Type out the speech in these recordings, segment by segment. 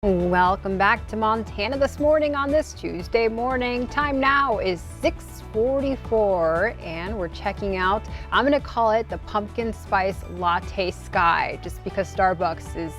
Welcome back to Montana this morning on this Tuesday morning. Time now is 6:44 and we're checking out, I'm going to call it the pumpkin spice latte sky, just because Starbucks is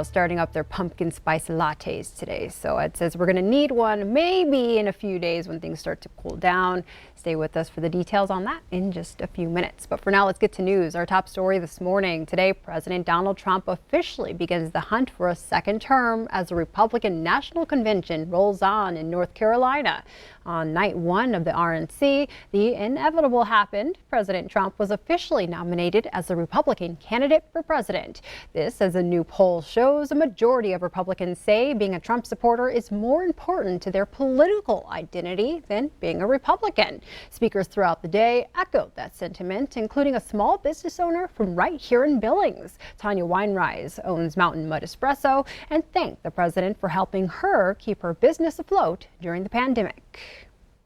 starting up their pumpkin spice lattes today. So it says we're going to need one maybe in a few days when things start to cool down. Stay with us for the details on that in just a few minutes. But for now, let's get to news. Our top story this morning. Today, President Donald Trump officially begins the hunt for a second term as the Republican National Convention rolls on in North Carolina. On night one of the RNC, the inevitable happened. President Trump was officially nominated as the Republican candidate for president. This, as a new poll shows, a majority of Republicans say being a Trump supporter is more important to their political identity than being a Republican. Speakers throughout the day echoed that sentiment, including a small business owner from right here in Billings. Tanya Weinreis owns Mountain Mud Espresso and thanked the president for helping her keep her business afloat during the pandemic.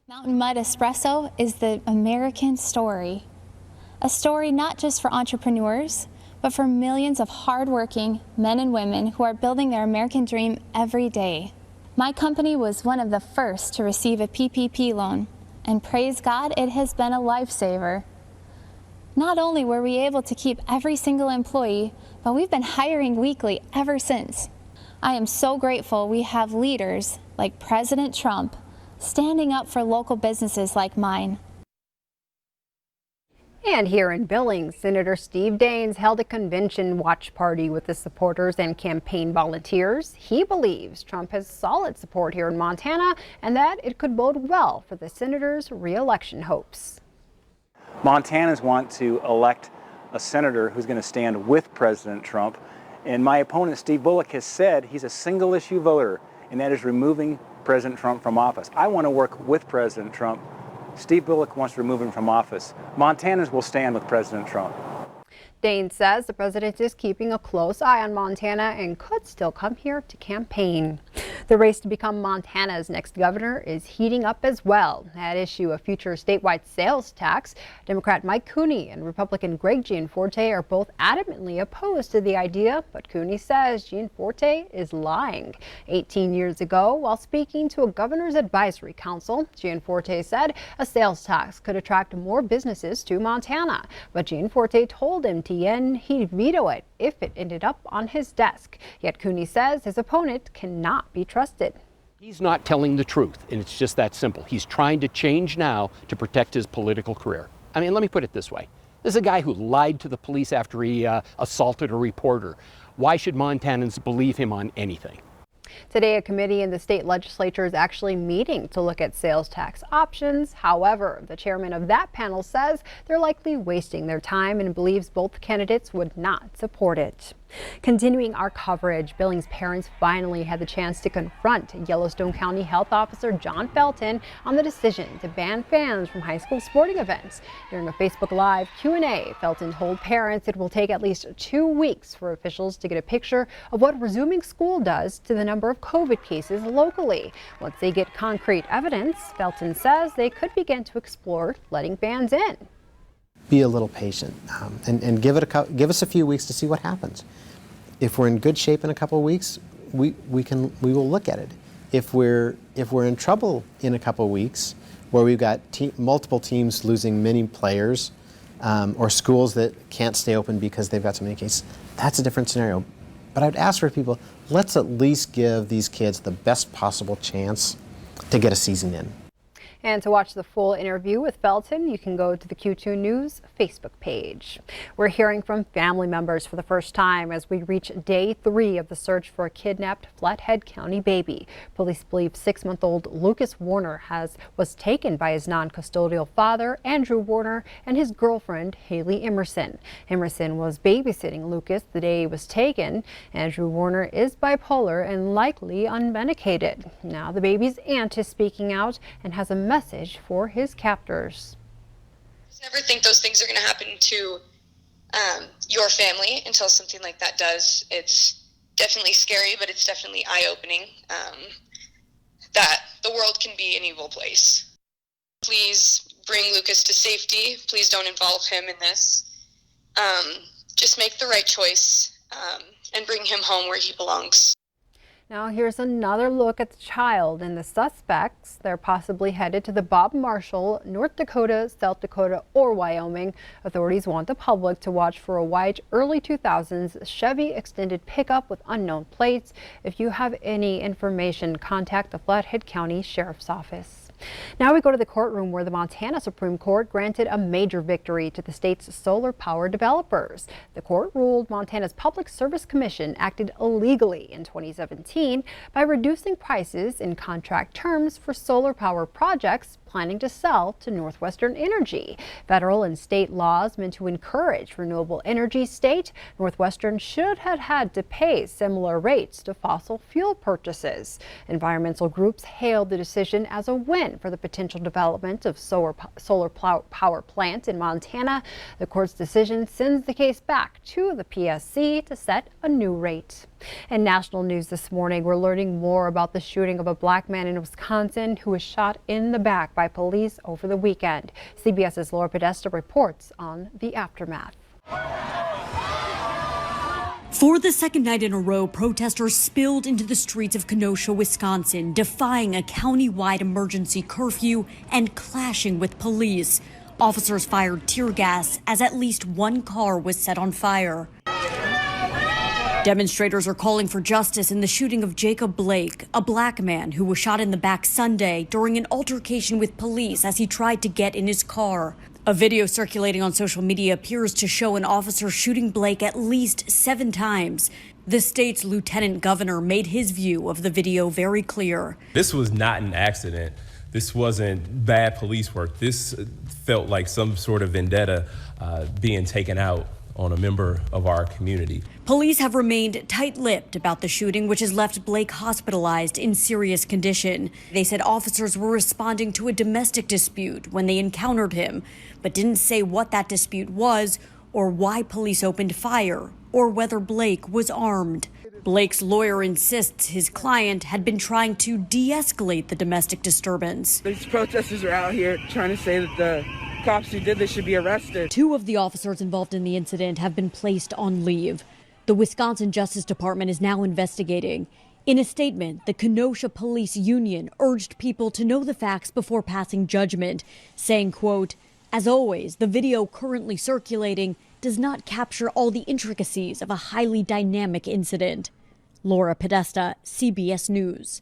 Mountain Mud Espresso is the American story. A story not just for entrepreneurs, but for millions of hardworking men and women who are building their American dream every day. My company was one of the first to receive a PPP loan, and praise God, it has been a lifesaver. Not only were we able to keep every single employee, but we've been hiring weekly ever since. I am so grateful we have leaders like President Trump standing up for local businesses like mine. And here in Billings, Senator Steve Daines held a convention watch party with his supporters and campaign volunteers. He believes Trump has solid support here in Montana and that it could bode well for the senator's re-election hopes. Montanans want to elect a senator who's going to stand with President Trump. And my opponent, Steve Bullock, has said he's a single issue voter, and that is removing President Trump from office. I want to work with President Trump. Steve Bullock wants to remove him from office. Montanans will stand with President Trump. Daines says the president is keeping a close eye on Montana and could still come here to campaign. The race to become Montana's next governor is heating up as well. At issue, a future statewide sales tax. Democrat Mike Cooney and Republican Greg Gianforte are both adamantly opposed to the idea, but Cooney says Gianforte is lying. 18 years ago, while speaking to a governor's advisory council, Gianforte said a sales tax could attract more businesses to Montana. But Gianforte told MTN he'd veto it if it ended up on his desk. Yet Cooney says his opponent cannot be trusted. He's not telling the truth, and it's just that simple. He's trying to change now to protect his political career. I mean, let me put it this way. This is a guy who lied to the police after he assaulted a reporter. Why should Montanans believe him on anything? Today, a committee in the state legislature is actually meeting to look at sales tax options. However, the chairman of that panel says they're likely wasting their time and believes both candidates would not support it. Continuing our coverage, Billings parents finally had the chance to confront Yellowstone County Health Officer John Felton on the decision to ban fans from high school sporting events. During a Facebook Live Q&A, Felton told parents it will take at least 2 weeks for officials to get a picture of what resuming school does to the number of COVID cases locally. Once they get concrete evidence, Felton says they could begin to explore letting fans in. Be a little patient and give us a few weeks to see what happens. If we're in good shape in a couple of weeks, we will look at it. If we're in trouble in a couple of weeks, where we've got multiple teams losing many players, or schools that can't stay open because they've got so many cases, that's a different scenario. But I'd ask for people, let's at least give these kids the best possible chance to get a season in. And to watch the full interview with Felton, you can go to the Q2 News Facebook page. We're hearing from family members for the first time as we reach day 3 of the search for a kidnapped Flathead County baby. Police believe 6-month-old Lucas Warner was taken by his non-custodial father, Andrew Warner, and his girlfriend, Haley Emerson. Emerson was babysitting Lucas the day he was taken. Andrew Warner is bipolar and likely unmedicated. Now the baby's aunt is speaking out and has a message for his captors. I never think those things are going to happen to your family until something like that does. It's definitely scary, but it's definitely eye-opening that the world can be an evil place. Please bring Lucas to safety. Please don't involve him in this. Just make the right choice and bring him home where he belongs. Now here's another look at the child and the suspects. They're possibly headed to the Bob Marshall, North Dakota, South Dakota, or Wyoming. Authorities want the public to watch for a white early 2000s Chevy extended pickup with unknown plates. If you have any information, contact the Flathead County Sheriff's Office. Now we go to the courtroom where the Montana Supreme Court granted a major victory to the state's solar power developers. The court ruled Montana's Public Service Commission acted illegally in 2017 by reducing prices in contract terms for solar power projects planning to sell to Northwestern Energy. Federal and state laws meant to encourage renewable energy state. Northwestern should have had to pay similar rates to fossil fuel purchases. Environmental groups hailed the decision as a win for the potential development of solar power plant in Montana. The court's decision sends the case back to the PSC to set a new rate. In national news this morning, we're learning more about the shooting of a black man in Wisconsin who was shot in the back by police over the weekend. CBS's Laura Podesta reports on the aftermath. For the second night in a row, protesters spilled into the streets of Kenosha, Wisconsin, defying a county-wide emergency curfew and clashing with police. Officers fired tear gas as at least one car was set on fire. Demonstrators are calling for justice in the shooting of Jacob Blake, a black man who was shot in the back Sunday during an altercation with police as he tried to get in his car. A video circulating on social media appears to show an officer shooting Blake at least 7 times. The state's lieutenant governor made his view of the video very clear. This was not an accident. This wasn't bad police work. This felt like some sort of vendetta being taken out on a member of our community. Police have remained tight-lipped about the shooting, which has left Blake hospitalized in serious condition. They said officers were responding to a domestic dispute when they encountered him, but didn't say what that dispute was or why police opened fire or whether Blake was armed. Blake's lawyer insists his client had been trying to de-escalate the domestic disturbance. These protesters are out here trying to say that the cops who did this should be arrested. 2 of the officers involved in the incident have been placed on leave. The Wisconsin Justice Department is now investigating. In a statement, the Kenosha Police Union urged people to know the facts before passing judgment, saying, quote, "As always, the video currently circulating does not capture all the intricacies of a highly dynamic incident." Laura Podesta, CBS News.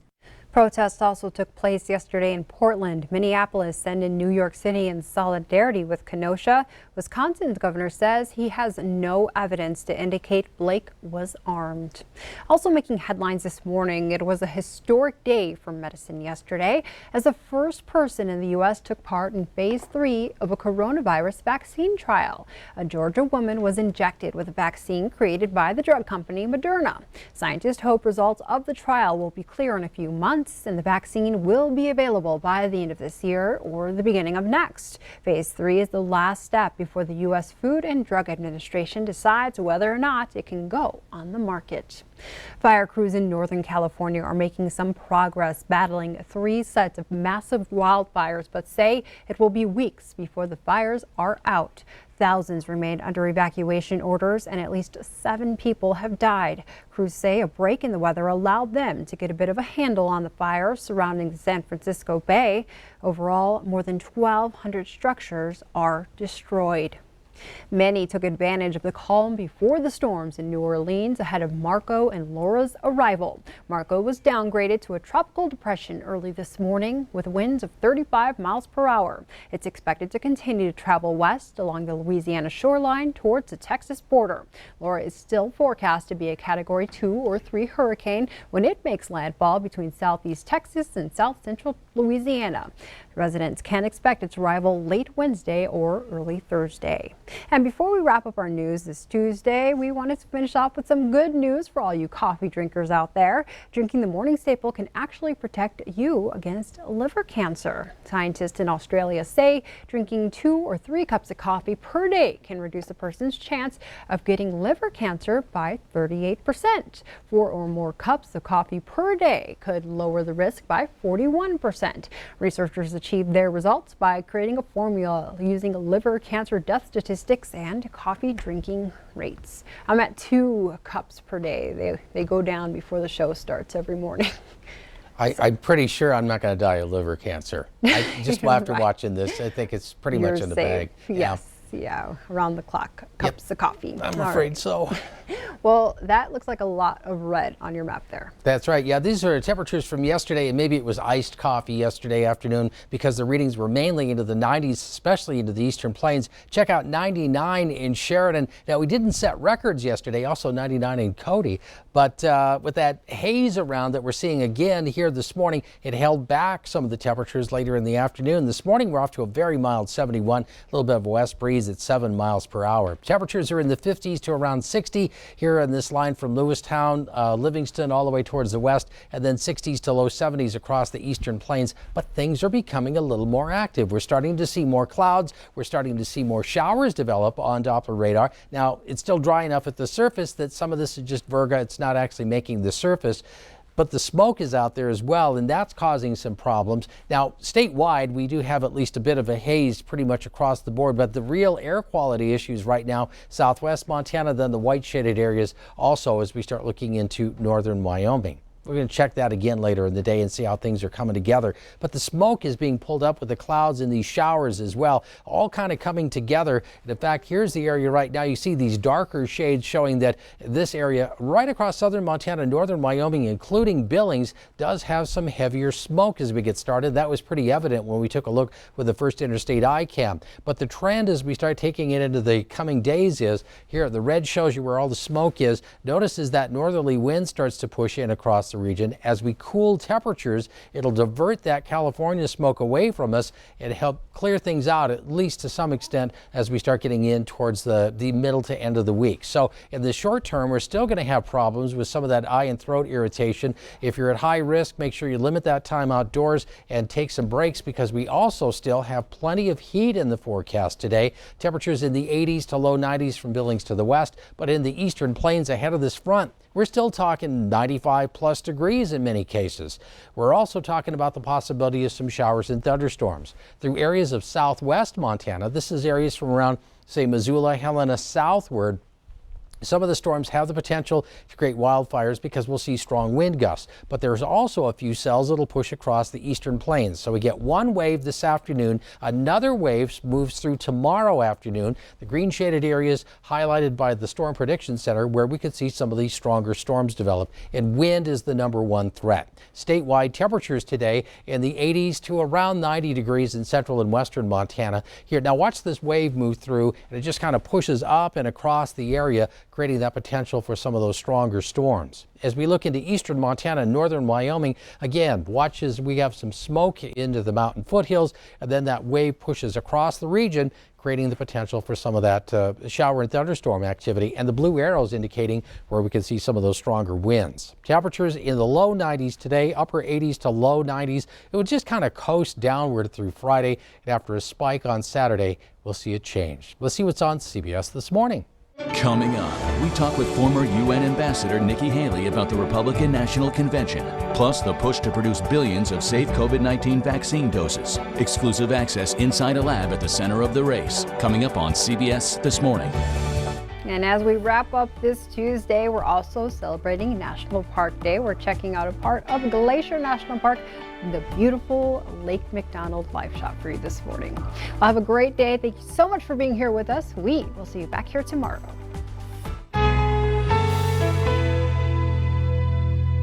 Protests also took place yesterday in Portland, Minneapolis, and in New York City in solidarity with Kenosha. Wisconsin's governor says he has no evidence to indicate Blake was armed. Also making headlines this morning, it was a historic day for medicine yesterday as the first person in the U.S. took part in phase 3 of a coronavirus vaccine trial. A Georgia woman was injected with a vaccine created by the drug company Moderna. Scientists hope results of the trial will be clear in a few months, and the vaccine will be available by the end of this year or the beginning of next. Phase 3 is the last step before the U.S. Food and Drug Administration decides whether or not it can go on the market. Fire crews in Northern California are making some progress battling 3 sets of massive wildfires, but say it will be weeks before the fires are out. Thousands remain under evacuation orders and at least 7 people have died. Crews say a break in the weather allowed them to get a bit of a handle on the fire surrounding the San Francisco Bay. Overall, more than 1,200 structures are destroyed. Many took advantage of the calm before the storms in New Orleans ahead of Marco and Laura's arrival. Marco was downgraded to a tropical depression early this morning with winds of 35 miles per hour. It's expected to continue to travel west along the Louisiana shoreline towards the Texas border. Laura is still forecast to be a Category 2 or 3 hurricane when it makes landfall between southeast Texas and south central Louisiana. Residents can expect its arrival late Wednesday or early Thursday. And before we wrap up our news this Tuesday, we wanted to finish off with some good news for all you coffee drinkers out there. Drinking the morning staple can actually protect you against liver cancer. Scientists in Australia say drinking 2 or 3 cups of coffee per day can reduce a person's chance of getting liver cancer by 38%. 4 or more cups of coffee per day could lower the risk by 41%. Researchers achieved achieved their results by creating a formula using liver cancer death statistics and coffee drinking rates. I'm at 2 cups per day. They go down before the show starts every morning. I'm pretty sure I'm not going to die of liver cancer. Just after watching this, I think it's pretty much in the bag. Yes. Yeah, around the clock, cups of coffee. I'm afraid so. Well, that looks like a lot of red on your map there. That's right. Yeah, these are temperatures from yesterday, and maybe it was iced coffee yesterday afternoon because the readings were mainly into the 90s, especially into the eastern plains. Check out 99 in Sheridan. Now, we didn't set records yesterday, also 99 in Cody, but with that haze around that we're seeing again here this morning, it held back some of the temperatures later in the afternoon. This morning, we're off to a very mild 71, a little bit of a west breeze at 7 miles per hour. Temperatures are in the 50s to around 60 here in this line from Lewistown, Livingston, all the way towards the west, and then 60s to low 70s across the eastern plains. But things are becoming a little more active. We're starting to see more clouds. We're starting to see more showers develop on Doppler radar. Now, it's still dry enough at the surface that some of this is just virga. It's not actually making the surface. But the smoke is out there as well, and that's causing some problems. Now, statewide, we do have at least a bit of a haze pretty much across the board, but the real air quality issues right now, southwest Montana, then the white shaded areas also as we start looking into northern Wyoming. We're going to check that again later in the day and see how things are coming together. But the smoke is being pulled up with the clouds and these showers as well, all kind of coming together. And in fact, here's the area right now. You see these darker shades showing that this area right across southern Montana, northern Wyoming, including Billings, does have some heavier smoke as we get started. That was pretty evident when we took a look with the first interstate iCam. But the trend as we start taking it into the coming days is here, the red shows you where all the smoke is. Notice as that northerly wind starts to push in across the region. As we cool temperatures, it'll divert that California smoke away from us and help clear things out, at least to some extent, as we start getting in towards the middle to end of the week. So in the short term, we're still going to have problems with some of that eye and throat irritation. If you're at high risk, make sure you limit that time outdoors and take some breaks, because we also still have plenty of heat in the forecast today. Temperatures in the 80s to low 90s from Billings to the west, but in the eastern plains ahead of this front, we're still talking 95 plus degrees in many cases. We're also talking about the possibility of some showers and thunderstorms through areas of southwest Montana. This is areas from around, say, Missoula, Helena southward. Some of the storms have the potential to create wildfires because we'll see strong wind gusts, but there's also a few cells that'll push across the eastern plains. So we get one wave this afternoon, another wave moves through tomorrow afternoon. The green shaded areas highlighted by the Storm Prediction Center where we could see some of these stronger storms develop, and wind is the #1 threat. Statewide temperatures today in the 80s to around 90 degrees in central and western Montana. Here, now watch this wave move through, and it just kind of pushes up and across the area, creating that potential for some of those stronger storms. As we look into eastern Montana and northern Wyoming, again, watch as we have some smoke into the mountain foothills, and then that wave pushes across the region, creating the potential for some of that shower and thunderstorm activity, and the blue arrows indicating where we can see some of those stronger winds. Temperatures in the low 90s today, upper 80s to low 90s. It would just kind of coast downward through Friday, and after a spike on Saturday, we'll see it change. Let's see what's on CBS This Morning. Coming up, we talk with former UN Ambassador Nikki Haley about the Republican National Convention, plus the push to produce billions of safe COVID-19 vaccine doses. Exclusive access inside a lab at the center of the race. Coming up on CBS This Morning. And as we wrap up this Tuesday, we're also celebrating National Park Day. We're checking out a part of Glacier National Park, the beautiful Lake McDonald live shot for you this morning. Well, have a great day. Thank you so much for being here with us. We will see you back here tomorrow.